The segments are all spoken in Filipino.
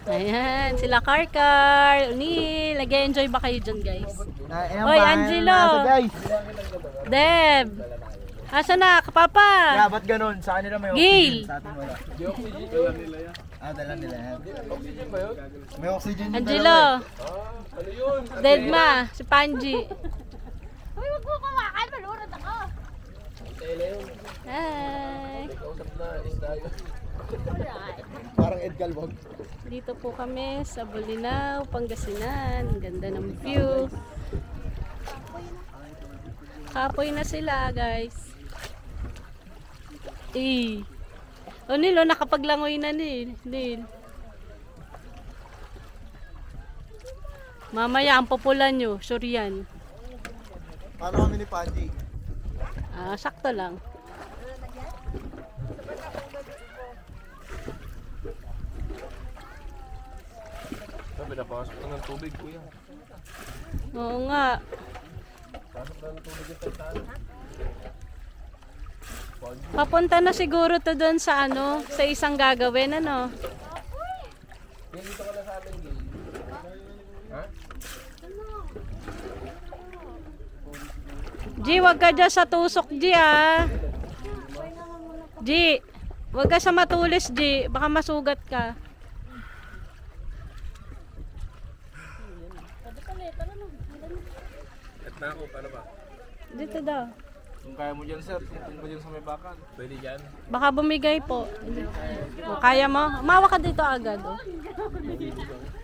Ayan, sila Karkar, Unil. Nag-enjoy ba kayo dyan, guys? Hoy, Angelo. Deb. Asa na, kapapa? Yeah, ba't ganun? Sa kanila may Gail. oxygen, sa atin wala. Dala nila yan. Oxygen ba yun? May oxygen yung Angelo. dalawa Dedma, si Panji. Uy, wag mo kawakan, malunod ako. Hi. Parang Ed Galwag. Dito po kami sa Bolinao, Pangasinan. Ang ganda ng view. Kapoy na sila, guys. O Nilo, nakapaglangoy na Nil. Mamaya ang populan nyo, sure yan. Paano kami ni Panji? Sakto lang. Pinapasok ka ng tubig, kuya. Oo nga. Pasok ka ng tubig yung tagtaan. Papunta na siguro to doon sa ano, sa isang gagawin, ano. Dito ka na sa amin, Gil. Ha? G, wag ka dyan sa tusok, G, ah. G, wag ka sa matulis, G. Baka masugat ka. At na ako, paano ba? Dito daw. Kung kaya mo dyan, sir, kung mo dyan sa may bakan. Pwede dyan. Baka bumigay po. O, kaya mo? Mawa ka dito agad. Oh.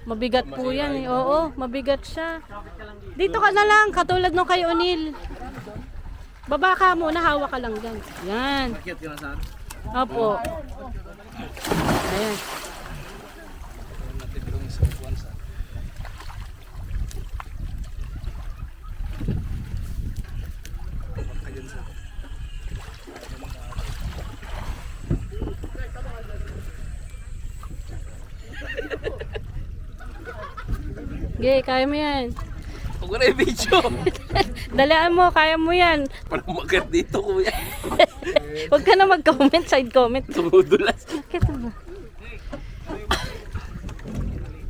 Mabigat po yan. Eh. Oo, mabigat siya. Dito ka na lang, katulad nung kay Unil. Baba ka muna, hawak ka lang dyan. Yan. Bakit ka na saan? Opo. Ayan. Natitulong sa buwan sa... Okay, kaya mo yan. Huwag ko na yung video. Dalaan mo, kaya mo yan. Parang magat dito, kuya. Huwag ka na mag-comment, side comment. Tumudulas. Bakit ba?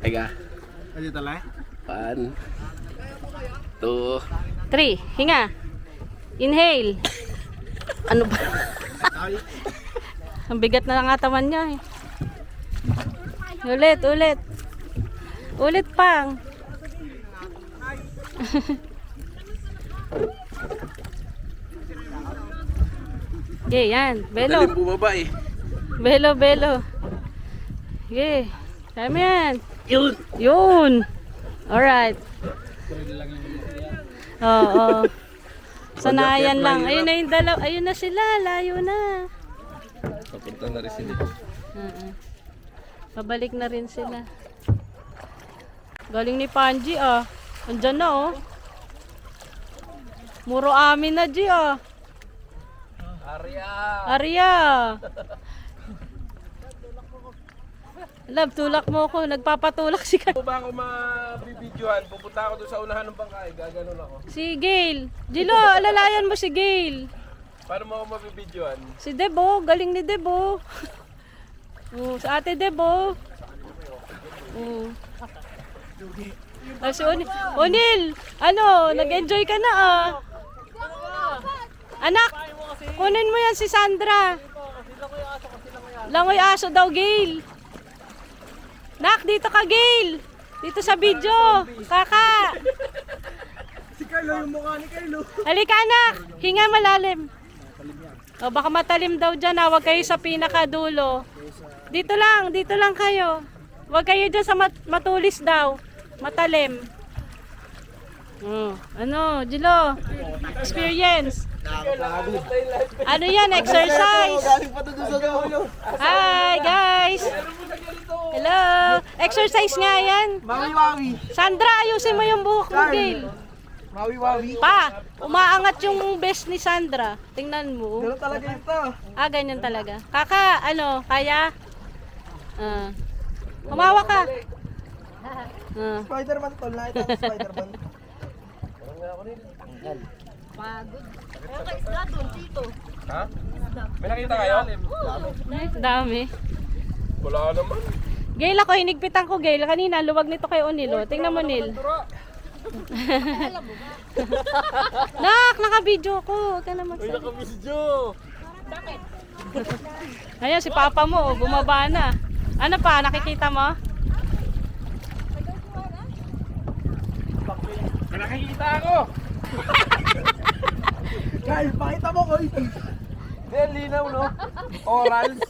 Teka. Ano talay? 1, 2, 3, hinga. Inhale. Ano ba? Ang bigat na ng katawan niya eh. Ulit. Ulit pang. Okay, yan. Belo. Dalim bumaba eh. Belo. Okay. Kaya yan. Yun. Alright. Oo. Sanayan lang. Ayun na yung dalaw. Ayun na sila. Layo na. Papunta na rin sila. Pabalik na rin sila. Galing ni Panji ah. Andyan na oh. Muro amin na G ah. Arya. Love, tulak mo ko. Nagpapatulak si Kat. Kung ba ako mabibidyohan, pupunta ako doon sa unahan ng bangkay, gaganon ako. Si Gail. Jilo, alalayan mo si Gail. Paano mo ako mabibidyohan? Si Debo. Galing ni Debo. Sa ate Debo. Si Unil, ano, nag-enjoy ka na ah. Anak, kunin mo yan si Sandra. Langoy aso daw, Gail. Nak, dito ka, Gail. Dito sa video. Kaka. Si Carlo, yung mukha ni Carlo. Halika, anak. Hinga malalim. O, baka matalim daw dyan ah. Huwag kayo sa pinakadulo. Dito lang kayo. Huwag kayo dyan sa matulis daw. Matalim. Ano, Jilo? Experience. Ano yan? Exercise. Galing pa doon sa dulo. Hi, guys. Hello. Exercise nga yan. Mawi-wawi. Sandra, ayusin mo yung buhok mo, Gail. Mawi-wawi. Pa, umaangat yung best ni Sandra. Tingnan mo. Ganun talaga ito. Ganyan talaga. Kaka, ano, kaya? Humawa ka. Spider-Man tol. Nakita ko Spider-Man. Pagod. Ayun ka isla doon, Tito. Ha? May nakita kayo? Dami. Wala naman. Gail ako, hinigpitan ko Gail. Kanina, luwag nito kay Onil. Oh. Tingnan mo, Nil. Nak, naka-video ko. Huwag ka na magsabi. Naka-video! Ayan, si Papa mo, oh, bumaba na. Ano pa, nakikita mo? Nakikita ako! Kyle, pakita mo koi fish. Then, linaw, no? Orals.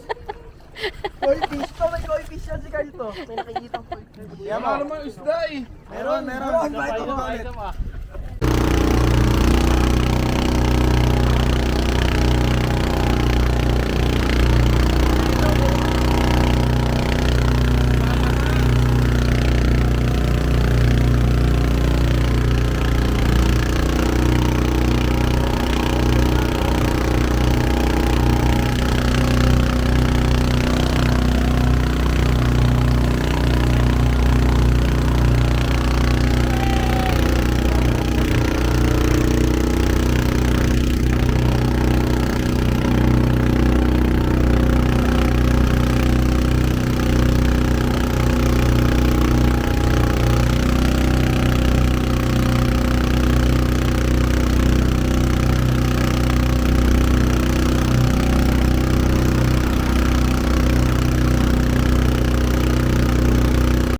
Koi fish to, may koi fish yan si Kyle to. May nakikita koi fish. Wala namang isda eh. Meron, pakita mo ulit.